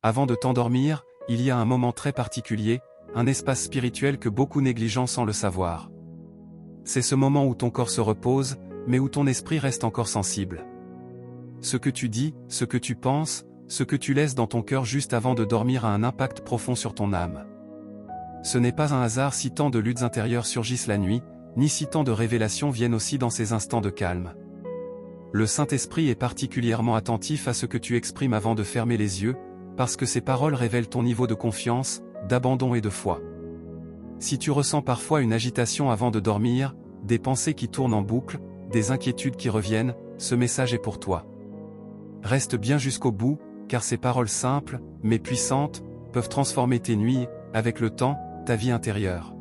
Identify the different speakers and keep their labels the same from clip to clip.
Speaker 1: Avant de t'endormir, il y a un moment très particulier, un espace spirituel que beaucoup négligent sans le savoir. C'est ce moment où ton corps se repose, mais où ton esprit reste encore sensible. Ce que tu dis, ce que tu penses, ce que tu laisses dans ton cœur juste avant de dormir a un impact profond sur ton âme. Ce n'est pas un hasard si tant de luttes intérieures surgissent la nuit, ni si tant de révélations viennent aussi dans ces instants de calme. Le Saint-Esprit est particulièrement attentif à ce que tu exprimes avant de fermer les yeux, parce que ces paroles révèlent ton niveau de confiance, d'abandon et de foi. Si tu ressens parfois une agitation avant de dormir, des pensées qui tournent en boucle, des inquiétudes qui reviennent, ce message est pour toi. Reste bien jusqu'au bout, car ces paroles simples, mais puissantes, peuvent transformer tes nuits, avec le temps, ta vie intérieure.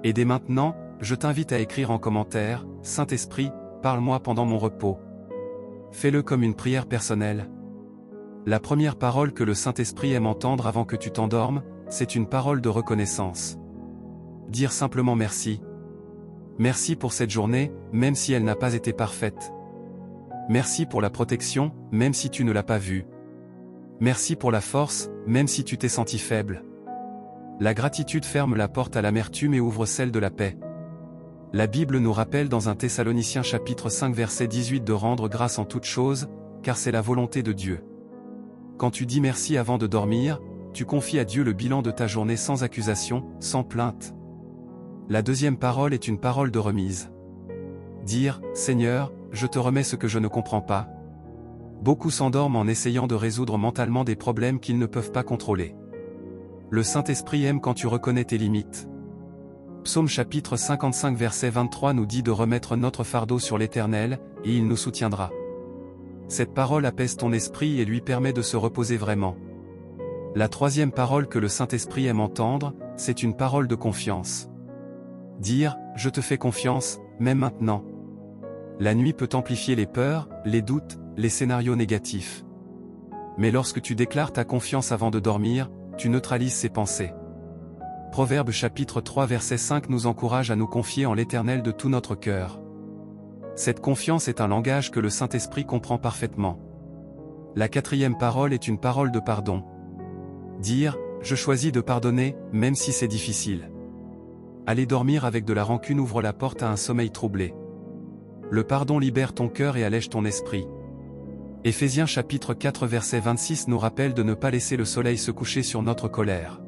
Speaker 1: Et dès maintenant, je t'invite à écrire en commentaire, « Saint-Esprit, parle-moi pendant mon repos ». Fais-le comme une prière personnelle. La première parole que le Saint-Esprit aime entendre avant que tu t'endormes, c'est une parole de reconnaissance. Dire simplement merci. Merci pour cette journée, même si elle n'a pas été parfaite. Merci pour la protection, même si tu ne l'as pas vue. Merci pour la force, même si tu t'es senti faible. La gratitude ferme la porte à l'amertume et ouvre celle de la paix. La Bible nous rappelle dans 1 Thessaloniciens chapitre 5 verset 18 de rendre grâce en toutes choses, car c'est la volonté de Dieu. Quand tu dis merci avant de dormir, tu confies à Dieu le bilan de ta journée sans accusation, sans plainte. La deuxième parole est une parole de remise. Dire, « Seigneur, je te remets ce que je ne comprends pas ». Beaucoup s'endorment en essayant de résoudre mentalement des problèmes qu'ils ne peuvent pas contrôler. Le Saint-Esprit aime quand tu reconnais tes limites. Psaume chapitre 55 verset 23 nous dit de remettre notre fardeau sur l'Éternel, et il nous soutiendra. Cette parole apaise ton esprit et lui permet de se reposer vraiment. La troisième parole que le Saint-Esprit aime entendre, c'est une parole de confiance. Dire, « Je te fais confiance, même maintenant ». La nuit peut amplifier les peurs, les doutes, les scénarios négatifs. Mais lorsque tu déclares ta confiance avant de dormir, tu neutralises ces pensées. Proverbe chapitre 3 verset 5 nous encourage à nous confier en l'Éternel de tout notre cœur. Cette confiance est un langage que le Saint-Esprit comprend parfaitement. La quatrième parole est une parole de pardon. Dire, « Je choisis de pardonner, même si c'est difficile ». Aller dormir avec de la rancune ouvre la porte à un sommeil troublé. Le pardon libère ton cœur et allège ton esprit. Éphésiens chapitre 4 verset 26 nous rappelle de ne pas laisser le soleil se coucher sur notre colère.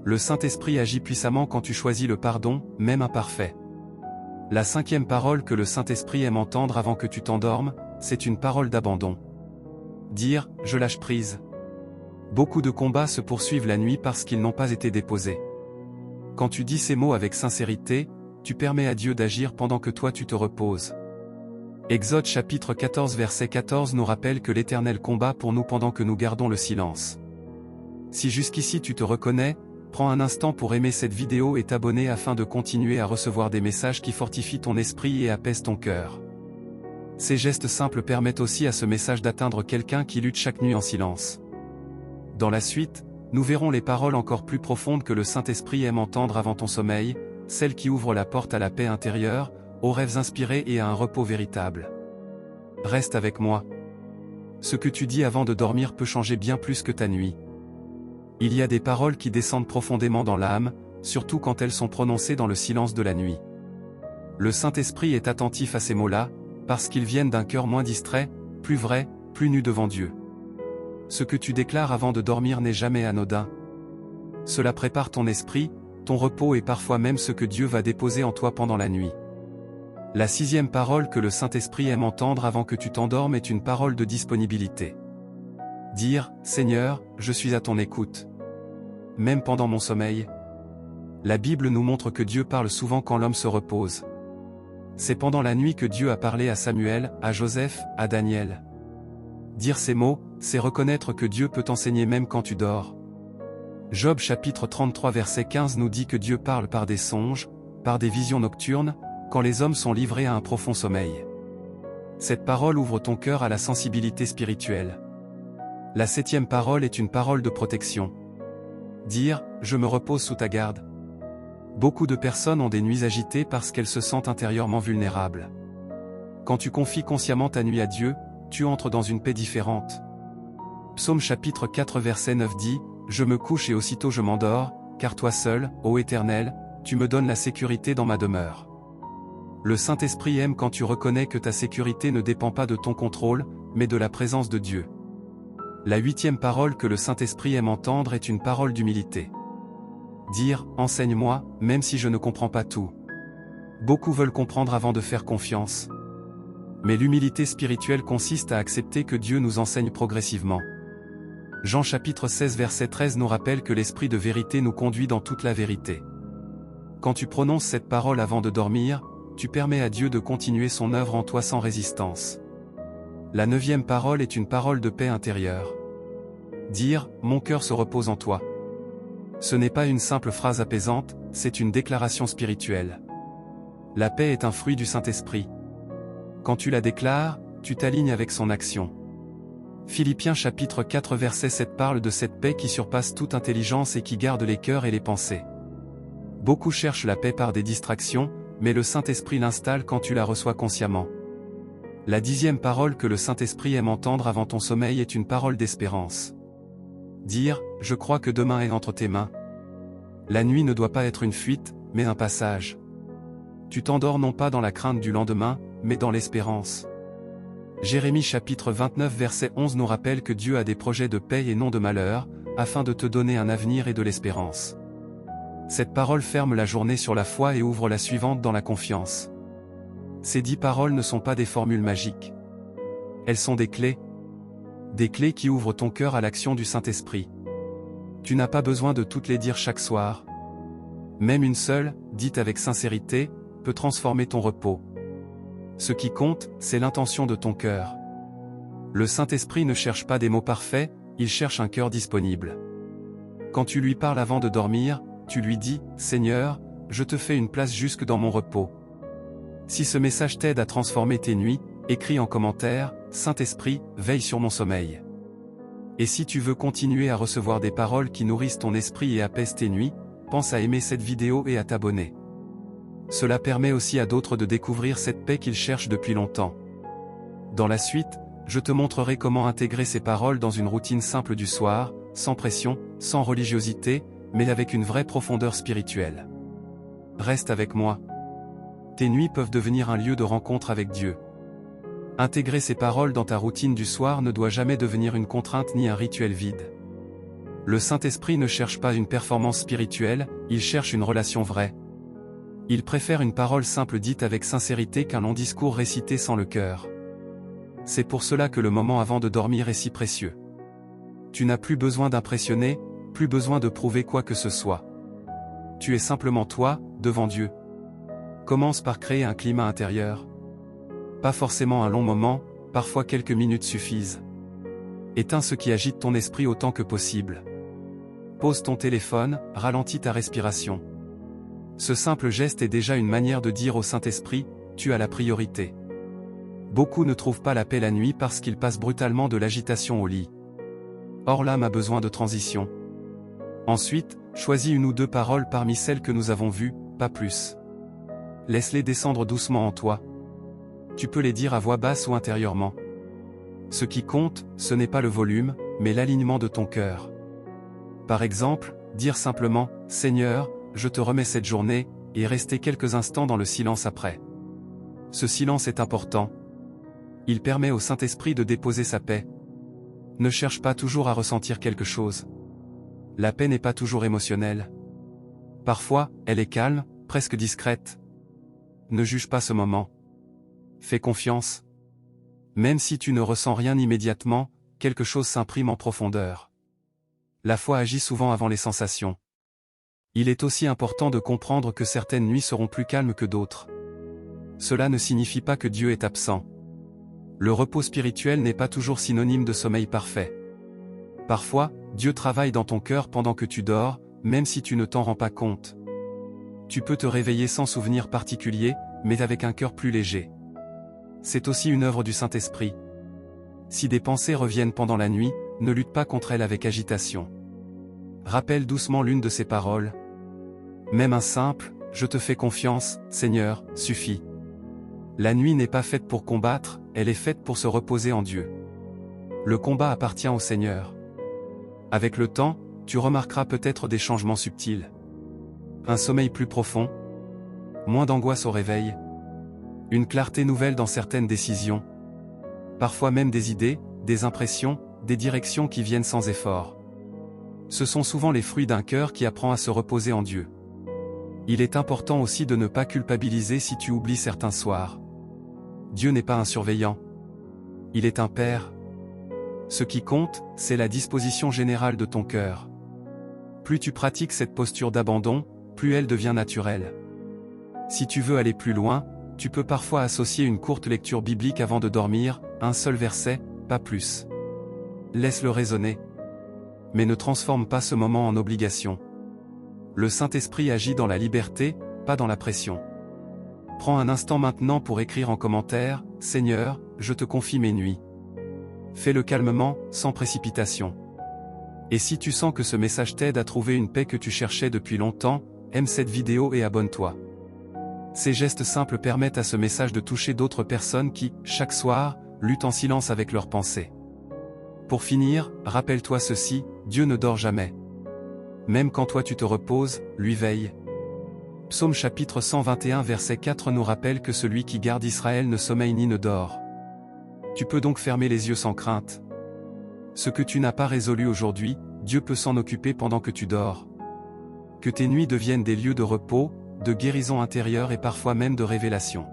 Speaker 1: Le Saint-Esprit agit puissamment quand tu choisis le pardon, même imparfait. La cinquième parole que le Saint-Esprit aime entendre avant que tu t'endormes, c'est une parole d'abandon. Dire, « Je lâche prise ». Beaucoup de combats se poursuivent la nuit parce qu'ils n'ont pas été déposés. Quand tu dis ces mots avec sincérité, tu permets à Dieu d'agir pendant que toi tu te reposes. Exode chapitre 14 verset 14 nous rappelle que l'Éternel combat pour nous pendant que nous gardons le silence. Si jusqu'ici tu te reconnais, prends un instant pour aimer cette vidéo et t'abonner afin de continuer à recevoir des messages qui fortifient ton esprit et apaisent ton cœur. Ces gestes simples permettent aussi à ce message d'atteindre quelqu'un qui lutte chaque nuit en silence. Dans la suite, nous verrons les paroles encore plus profondes que le Saint-Esprit aime entendre avant ton sommeil, celles qui ouvrent la porte à la paix intérieure, aux rêves inspirés et à un repos véritable. Reste avec moi. Ce que tu dis avant de dormir peut changer bien plus que ta nuit. Il y a des paroles qui descendent profondément dans l'âme, surtout quand elles sont prononcées dans le silence de la nuit. Le Saint-Esprit est attentif à ces mots-là, parce qu'ils viennent d'un cœur moins distrait, plus vrai, plus nu devant Dieu. Ce que tu déclares avant de dormir n'est jamais anodin. Cela prépare ton esprit, ton repos et parfois même ce que Dieu va déposer en toi pendant la nuit. La sixième parole que le Saint-Esprit aime entendre avant que tu t'endormes est une parole de disponibilité. Dire, « Seigneur, je suis à ton écoute. » Même pendant mon sommeil. La Bible nous montre que Dieu parle souvent quand l'homme se repose. C'est pendant la nuit que Dieu a parlé à Samuel, à Joseph, à Daniel. Dire ces mots, c'est reconnaître que Dieu peut t'enseigner même quand tu dors. Job chapitre 33 verset 15 nous dit que Dieu parle par des songes, par des visions nocturnes, quand les hommes sont livrés à un profond sommeil. Cette parole ouvre ton cœur à la sensibilité spirituelle. La septième parole est une parole de protection. Dire, « Je me repose sous ta garde ». Beaucoup de personnes ont des nuits agitées parce qu'elles se sentent intérieurement vulnérables. Quand tu confies consciemment ta nuit à Dieu, tu entres dans une paix différente. Psaume chapitre 4 verset 9 dit, « Je me couche et aussitôt je m'endors, car toi seul, ô Éternel, tu me donnes la sécurité dans ma demeure. » Le Saint-Esprit aime quand tu reconnais que ta sécurité ne dépend pas de ton contrôle, mais de la présence de Dieu. La 8e parole que le Saint-Esprit aime entendre est une parole d'humilité. Dire « Enseigne-moi, même si je ne comprends pas tout ». Beaucoup veulent comprendre avant de faire confiance. Mais l'humilité spirituelle consiste à accepter que Dieu nous enseigne progressivement. Jean chapitre 16 verset 13 nous rappelle que l'Esprit de vérité nous conduit dans toute la vérité. Quand tu prononces cette parole avant de dormir, tu permets à Dieu de continuer son œuvre en toi sans résistance. La 9e parole est une parole de paix intérieure. Dire « Mon cœur se repose en toi ». Ce n'est pas une simple phrase apaisante, c'est une déclaration spirituelle. La paix est un fruit du Saint-Esprit. Quand tu la déclares, tu t'alignes avec son action. Philippiens chapitre 4 verset 7 parle de cette paix qui surpasse toute intelligence et qui garde les cœurs et les pensées. Beaucoup cherchent la paix par des distractions, mais le Saint-Esprit l'installe quand tu la reçois consciemment. La 10e parole que le Saint-Esprit aime entendre avant ton sommeil est une parole d'espérance. Dire « Je crois que demain est entre tes mains ». La nuit ne doit pas être une fuite, mais un passage. Tu t'endors non pas dans la crainte du lendemain, mais dans l'espérance. Jérémie chapitre 29 verset 11 nous rappelle que Dieu a des projets de paix et non de malheur, afin de te donner un avenir et de l'espérance. Cette parole ferme la journée sur la foi et ouvre la suivante dans la confiance. Ces 10 paroles ne sont pas des formules magiques. Elles sont des clés. Des clés qui ouvrent ton cœur à l'action du Saint-Esprit. Tu n'as pas besoin de toutes les dire chaque soir. Même une seule, dite avec sincérité, peut transformer ton repos. Ce qui compte, c'est l'intention de ton cœur. Le Saint-Esprit ne cherche pas des mots parfaits, il cherche un cœur disponible. Quand tu lui parles avant de dormir, tu lui dis « Seigneur, je te fais une place jusque dans mon repos ». Si ce message t'aide à transformer tes nuits, écris en commentaire « Saint-Esprit, veille sur mon sommeil ». Et si tu veux continuer à recevoir des paroles qui nourrissent ton esprit et apaisent tes nuits, pense à aimer cette vidéo et à t'abonner. Cela permet aussi à d'autres de découvrir cette paix qu'ils cherchent depuis longtemps. Dans la suite, je te montrerai comment intégrer ces paroles dans une routine simple du soir, sans pression, sans religiosité, mais avec une vraie profondeur spirituelle. Reste avec moi. Tes nuits peuvent devenir un lieu de rencontre avec Dieu. Intégrer ces paroles dans ta routine du soir ne doit jamais devenir une contrainte ni un rituel vide. Le Saint-Esprit ne cherche pas une performance spirituelle, il cherche une relation vraie. Il préfère une parole simple dite avec sincérité qu'un long discours récité sans le cœur. C'est pour cela que le moment avant de dormir est si précieux. Tu n'as plus besoin d'impressionner, plus besoin de prouver quoi que ce soit. Tu es simplement toi, devant Dieu. Commence par créer un climat intérieur. Pas forcément un long moment, parfois quelques minutes suffisent. Éteins ce qui agite ton esprit autant que possible. Pose ton téléphone, ralentis ta respiration. Ce simple geste est déjà une manière de dire au Saint-Esprit, tu as la priorité. Beaucoup ne trouvent pas la paix la nuit parce qu'ils passent brutalement de l'agitation au lit. Or l'âme a besoin de transition. Ensuite, choisis une ou deux paroles parmi celles que nous avons vues, pas plus. Laisse-les descendre doucement en toi. Tu peux les dire à voix basse ou intérieurement. Ce qui compte, ce n'est pas le volume, mais l'alignement de ton cœur. Par exemple, dire simplement « Seigneur, je te remets cette journée » et rester quelques instants dans le silence après. Ce silence est important. Il permet au Saint-Esprit de déposer sa paix. Ne cherche pas toujours à ressentir quelque chose. La paix n'est pas toujours émotionnelle. Parfois, elle est calme, presque discrète. Ne juge pas ce moment. Fais confiance. Même si tu ne ressens rien immédiatement, quelque chose s'imprime en profondeur. La foi agit souvent avant les sensations. Il est aussi important de comprendre que certaines nuits seront plus calmes que d'autres. Cela ne signifie pas que Dieu est absent. Le repos spirituel n'est pas toujours synonyme de sommeil parfait. Parfois, Dieu travaille dans ton cœur pendant que tu dors, même si tu ne t'en rends pas compte. Tu peux te réveiller sans souvenir particulier, mais avec un cœur plus léger. C'est aussi une œuvre du Saint-Esprit. Si des pensées reviennent pendant la nuit, ne lutte pas contre elles avec agitation. Rappelle doucement l'une de ces paroles. Même un simple « Je te fais confiance, Seigneur » suffit. La nuit n'est pas faite pour combattre, elle est faite pour se reposer en Dieu. Le combat appartient au Seigneur. Avec le temps, tu remarqueras peut-être des changements subtils. Un sommeil plus profond, moins d'angoisse au réveil, une clarté nouvelle dans certaines décisions, parfois même des idées, des impressions, des directions qui viennent sans effort. Ce sont souvent les fruits d'un cœur qui apprend à se reposer en Dieu. Il est important aussi de ne pas culpabiliser si tu oublies certains soirs. Dieu n'est pas un surveillant. Il est un Père. Ce qui compte, c'est la disposition générale de ton cœur. Plus tu pratiques cette posture d'abandon, plus elle devient naturelle. Si tu veux aller plus loin, tu peux parfois associer une courte lecture biblique avant de dormir, un seul verset, pas plus. Laisse-le résonner. Mais ne transforme pas ce moment en obligation. Le Saint-Esprit agit dans la liberté, pas dans la pression. Prends un instant maintenant pour écrire en commentaire, « Seigneur, je te confie mes nuits ». Fais-le calmement, sans précipitation. Et si tu sens que ce message t'aide à trouver une paix que tu cherchais depuis longtemps, aime cette vidéo et abonne-toi. Ces gestes simples permettent à ce message de toucher d'autres personnes qui, chaque soir, luttent en silence avec leurs pensées. Pour finir, rappelle-toi ceci, Dieu ne dort jamais. Même quand toi tu te reposes, lui veille. Psaume chapitre 121 verset 4 nous rappelle que celui qui garde Israël ne sommeille ni ne dort. Tu peux donc fermer les yeux sans crainte. Ce que tu n'as pas résolu aujourd'hui, Dieu peut s'en occuper pendant que tu dors. Que tes nuits deviennent des lieux de repos, de guérison intérieure et parfois même de révélation.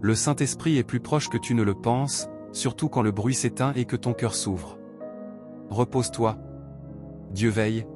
Speaker 1: Le Saint-Esprit est plus proche que tu ne le penses, surtout quand le bruit s'éteint et que ton cœur s'ouvre. Repose-toi. Dieu veille.